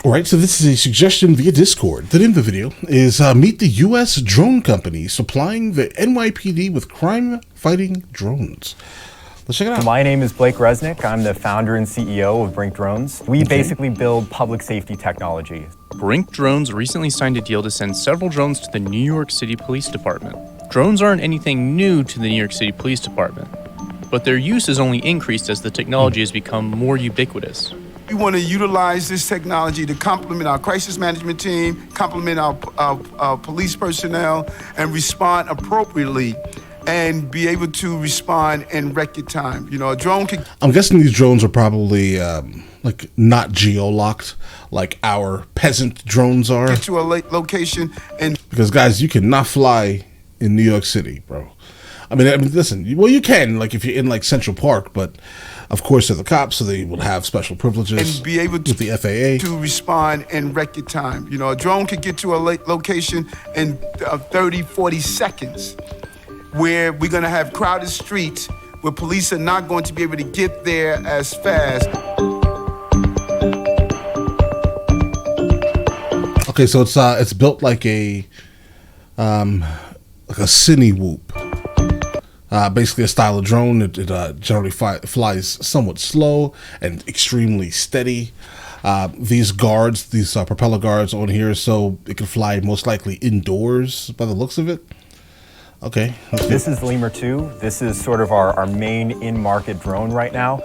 All right, so this is a suggestion via Discord. The name of the video is Meet the U.S. Drone Company Supplying the NYPD with Crime-Fighting Drones. Let's check it out. My name is Blake Resnick. I'm the founder and CEO of Brink Drones. We basically build public safety technology. Brink Drones recently signed a deal to send several drones to the New York City Police Department. Drones aren't anything new to the New York City Police Department, but their use has only increased as the technology has become more ubiquitous. We want to utilize this technology to complement our crisis management team, complement our police personnel, and respond appropriately and be able to respond in record time. You know, a drone can... I'm guessing these drones are probably like not geo-locked like our peasant drones are. Get to a location and... Because guys, you cannot fly in New York City, bro. I mean, listen, well, you can, like, if you're in, like, Central Park, but, of course, they're the cops, so they will have special privileges and be able to, with the FAA. To respond in record time. You know, a drone could get to a location in 30, 40 seconds, where we're going to have crowded streets where police are not going to be able to get there as fast. Okay, so it's built like a cine whoop. Basically a style of drone. It generally flies somewhat slow and extremely steady. These guards, these propeller guards on here, so it can fly most likely indoors by the looks of it. Okay. This is the Lemur II. This is sort of our main in-market drone right now.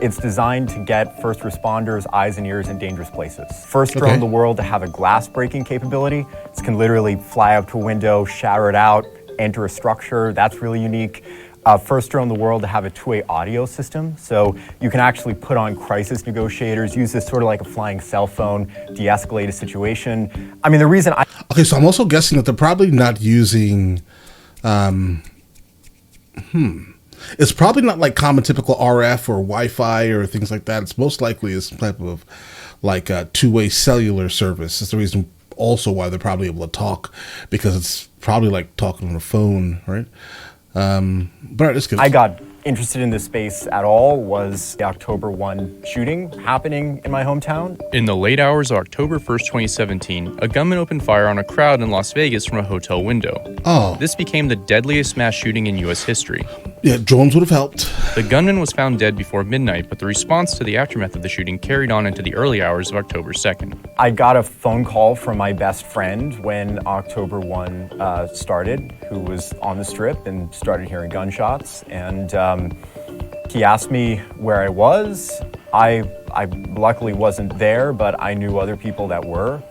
It's designed to get first responders' eyes and ears in dangerous places. First drone in the world to have a glass breaking capability. This can literally fly up to a window, shatter it out, enter a structure. That's really unique. First drone in the world to have a two-way audio system. So you can actually put on crisis negotiators, use this sort of like a flying cell phone, de-escalate a situation. I mean, the reason I... Okay, so I'm also guessing that they're probably not using... It's probably not like common typical RF or Wi-Fi or things like that. It's most likely some type of like a two-way cellular service. That's the reason also why they're probably able to talk, because it's probably like talking on a phone, right? But let's get I got interested in this space at all was the October 1 shooting happening in my hometown. In the late hours of October 1st, 2017, a gunman opened fire on a crowd in Las Vegas from a hotel window. Oh. This became the deadliest mass shooting in U.S. history. Yeah, drones would have helped. The gunman was found dead before midnight, but the response to the aftermath of the shooting carried on into the early hours of October 2nd. I got a phone call from my best friend when October 1 started, who was on the Strip and started hearing gunshots. And he asked me where I was. I luckily wasn't there, but I knew other people that were.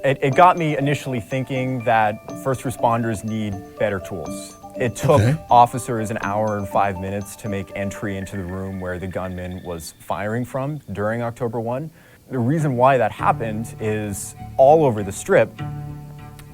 It got me initially thinking that first responders need better tools. It took officers an hour and 5 minutes to make entry into the room where the gunman was firing from during October 1. The reason why that happened is all over the Strip,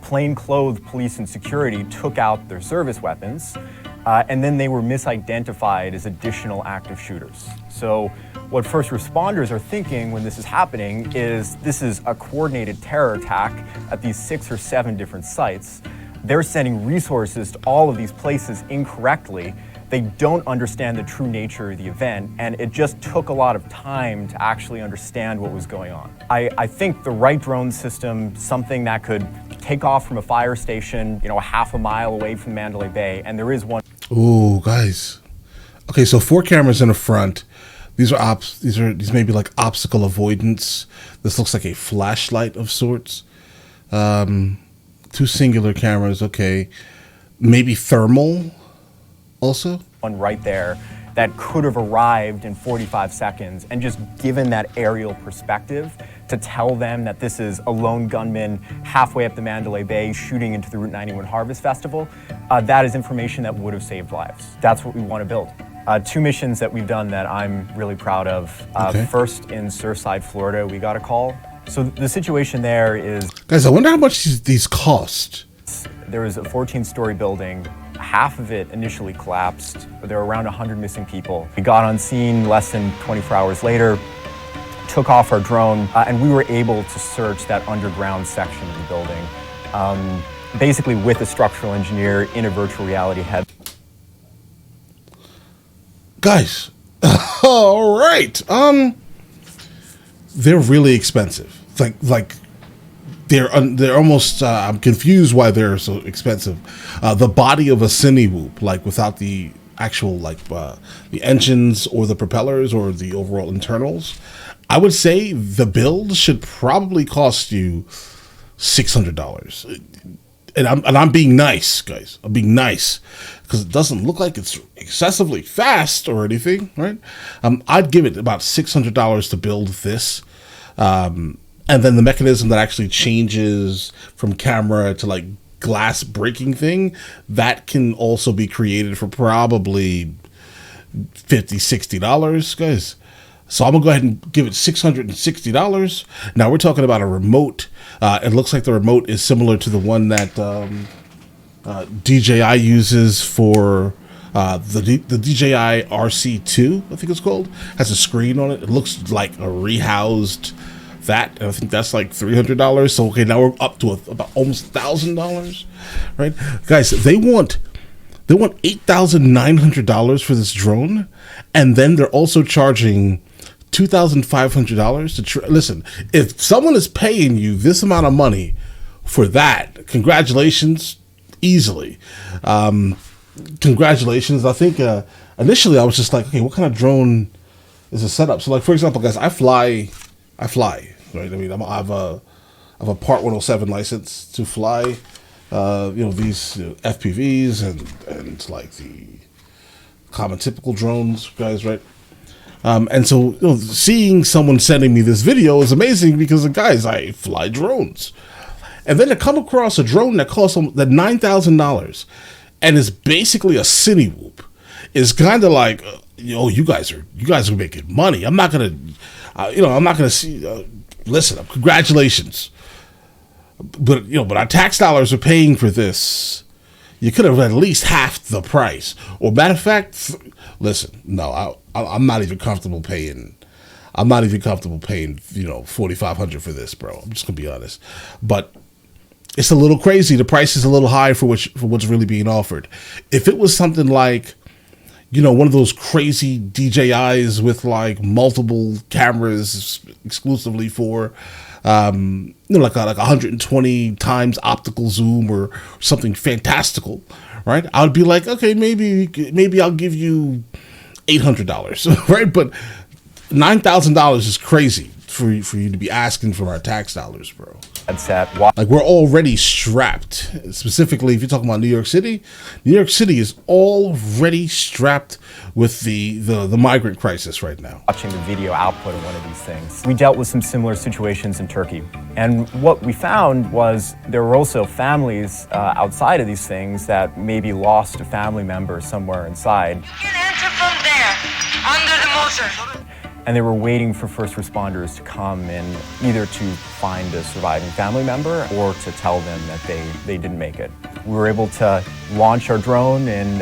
plainclothed police and security took out their service weapons, and then they were misidentified as additional active shooters. So what first responders are thinking when this is happening is this is a coordinated terror attack at these 6 or 7 different sites. They're sending resources to all of these places incorrectly. They don't understand the true nature of the event, and it just took a lot of time to actually understand what was going on. I think the right drone system, something that could take off from a fire station, you know, half a mile away from Mandalay Bay, and there is one. Ooh, guys. Okay, so 4 cameras in the front. These may be like obstacle avoidance. This looks like a flashlight of sorts. 2 singular cameras, okay. Maybe thermal also? One right there that could have arrived in 45 seconds and just given that aerial perspective to tell them that this is a lone gunman halfway up the Mandalay Bay shooting into the Route 91 Harvest Festival. That is information that would have saved lives. That's what we want to build. 2 missions that we've done that I'm really proud of. First, in Surfside, Florida, we got a call. So the situation there is... Guys, I wonder how much these cost. There was a 14-story building. Half of it initially collapsed. There were around 100 missing people. We got on scene less than 24 hours later, took off our drone, and we were able to search that underground section of the building, basically with a structural engineer in a virtual reality head. Guys, all right. They're really expensive. like they're almost. I'm confused why they're so expensive. The body of a cine whoop, like without the actual the engines or the propellers or the overall internals, I would say the build should probably cost you $600. And I'm being nice, guys. I'm being nice because it doesn't look like it's excessively fast or anything, right? I'd give it about $600 to build this, and then the mechanism that actually changes from camera to like glass breaking thing, that can also be created for probably $50-$60, guys. So I'm gonna go ahead and give it $660. Now we're talking about a remote. It looks like the remote is similar to the one that DJI uses for the DJI RC2, I think it's called. Has a screen on it. It looks like a rehoused that. And I think that's like $300. So okay, now we're up to about almost $1,000, right? Guys, they want $8,900 for this drone, and then they're also charging $2,500 to listen. If someone is paying you this amount of money for that, congratulations, easily. Congratulations. I think initially I was just like, okay, what kind of drone is a setup? So like, for example, guys, I fly, right? I mean, I have a Part 107 license to fly, these FPVs and like the common typical drones, guys, right? And so seeing someone sending me this video is amazing because, guys, I fly drones. And then to come across a drone that costs that $9,000 and is basically a cine whoop is kind of like, you guys are making money. I'm not gonna see. Listen, congratulations, but our tax dollars are paying for this. You could have at least half the price, or matter of fact, listen, no, I'm not even comfortable paying. I'm not even comfortable paying, $4,500 for this, bro. I'm just gonna be honest, but it's a little crazy. The price is a little high for what's really being offered. If it was something like, one of those crazy DJIs with like multiple cameras exclusively for, like 120 times optical zoom or something fantastical, right? I would be like, okay, maybe I'll give you $800, right? But $9,000 is crazy for you to be asking for our tax dollars, bro. Like, we're already strapped. Specifically, if you're talking about New York City is already strapped with the migrant crisis right now. Watching the video output of one of these things, we dealt with some similar situations in Turkey. And what we found was there were also families outside of these things that maybe lost a family member somewhere inside. You can enter from there, under the motor. And they were waiting for first responders to come and either to find a surviving family member or to tell them that they didn't make it. We were able to launch our drone and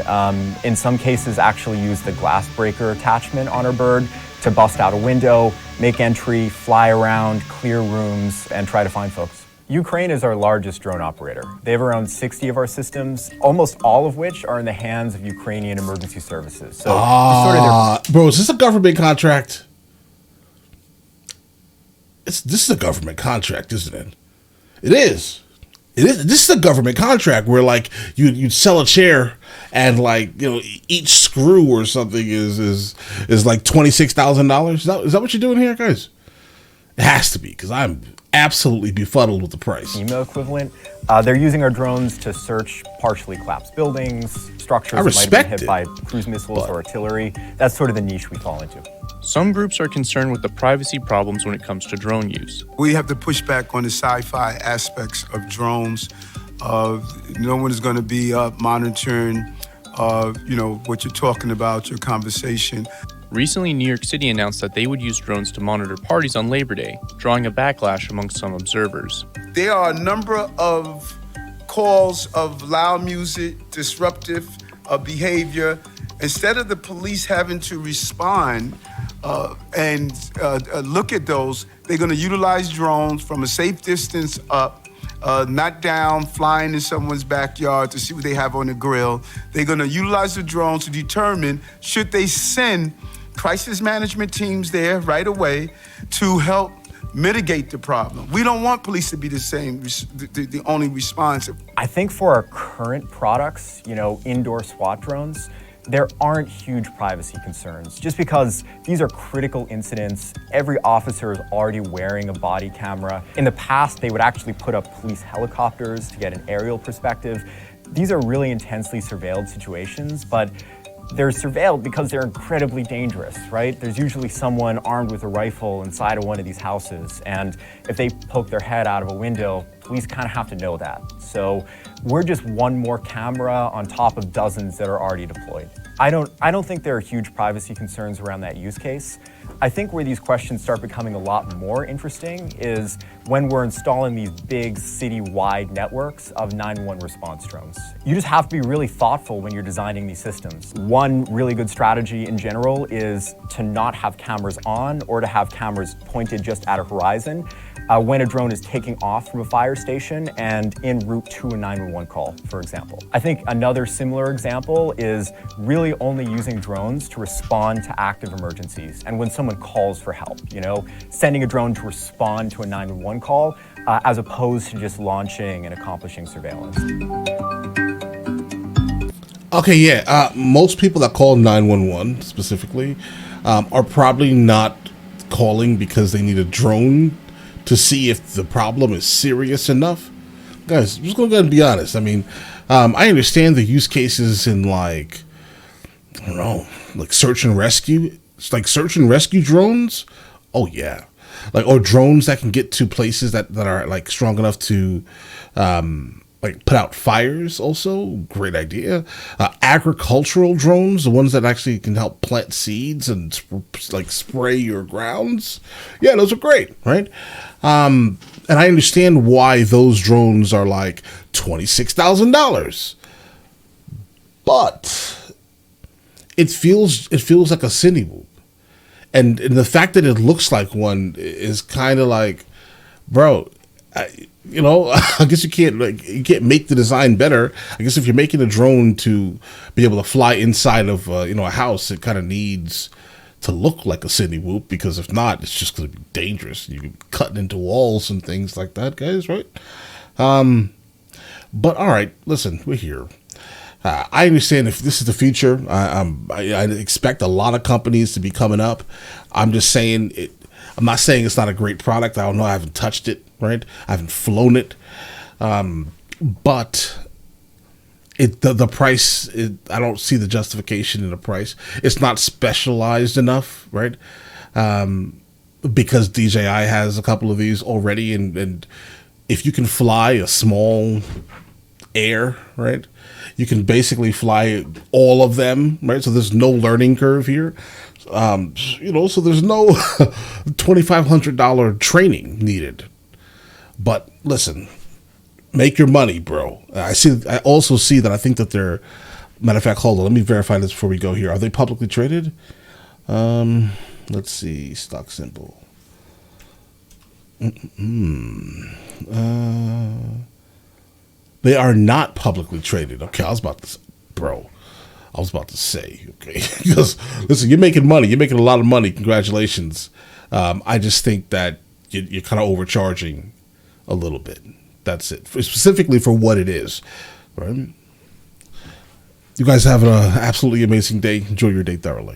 in some cases actually use the glass breaker attachment on our bird to bust out a window, make entry, fly around, clear rooms, and try to find folks. Ukraine is our largest drone operator. They have around 60 of our systems, almost all of which are in the hands of Ukrainian emergency services. So bro, is this a government contract? This is a government contract, isn't it? It is. This is a government contract where like you'd sell a chair and like each screw or something is like $26,000. Is that what you're doing here, guys? It has to be, because I'm absolutely befuddled with the price. Email equivalent. They're using our drones to search partially collapsed buildings, structures that might have been hit by cruise missiles or artillery. That's sort of the niche we fall into. Some groups are concerned with the privacy problems when it comes to drone use. We have to push back on the sci-fi aspects of drones. No one is going to be monitoring, what you're talking about, your conversation. Recently, New York City announced that they would use drones to monitor parties on Labor Day, drawing a backlash among some observers. There are a number of calls of loud music, disruptive behavior. Instead of the police having to respond and look at those, they're going to utilize drones from a safe distance up, not down, flying in someone's backyard to see what they have on the grill. They're going to utilize the drones to determine should they send crisis management teams there right away to help mitigate the problem. We don't want police to be the same, the only response. I think for our current products, indoor SWAT drones, there aren't huge privacy concerns. Just because these are critical incidents, every officer is already wearing a body camera. In the past, they would actually put up police helicopters to get an aerial perspective. These are really intensely surveilled situations, but they're surveilled because they're incredibly dangerous, right? There's usually someone armed with a rifle inside of one of these houses, and if they poke their head out of a window, police kind of have to know that. So we're just one more camera on top of dozens that are already deployed. I don't think there are huge privacy concerns around that use case. I think where these questions start becoming a lot more interesting is when we're installing these big city-wide networks of 911 response drones. You just have to be really thoughtful when you're designing these systems. One really good strategy in general is to not have cameras on or to have cameras pointed just at a horizon when a drone is taking off from a fire station and en route to a 911 call, for example. I think another similar example is really only using drones to respond to active emergencies and when someone calls for help, sending a drone to respond to a 911 call as opposed to just launching and accomplishing surveillance. Okay, yeah. Most people that call 911 specifically are probably not calling because they need a drone to see if the problem is serious enough. Guys, I'm just going to go ahead and be honest. I mean, I understand the use cases in like search and rescue. It's like search and rescue drones. Oh yeah. Or drones that can get to places that are like strong enough to put out fires also. Great idea. Agricultural drones, the ones that actually can help plant seeds and spray your grounds. Yeah, those are great, right? And I understand why those drones are like $26,000. But it feels like a cine whoop. And the fact that it looks like one is kind of like, bro, I guess you can't make the design better. I guess if you're making a drone to be able to fly inside of a house, it kind of needs to look like a cine whoop, because if not, it's just going to be dangerous. You can cut into walls and things like that, guys, right? But all right, listen, we're here. I understand if this is the future. I expect a lot of companies to be coming up. I'm just saying it. I'm not saying it's not a great product. I don't know. I haven't touched it, right? I haven't flown it. But the price, I don't see the justification in the price. It's not specialized enough, right? Because DJI has a couple of these already. And if you can fly a small Air, right? You can basically fly all of them, right? So there's no learning curve here. So there's no $2,500 training needed. But listen, make your money, bro. I also see that. I think that they're, matter of fact, hold on, let me verify this before we go here. Are they publicly traded? Let's see, stock symbol. They are not publicly traded. Okay, I was about to say, okay, because listen, you're making money. You're making a lot of money. Congratulations. I just think that you're kind of overcharging a little bit. That's it. Specifically for what it is, right? You guys have an absolutely amazing day. Enjoy your day thoroughly.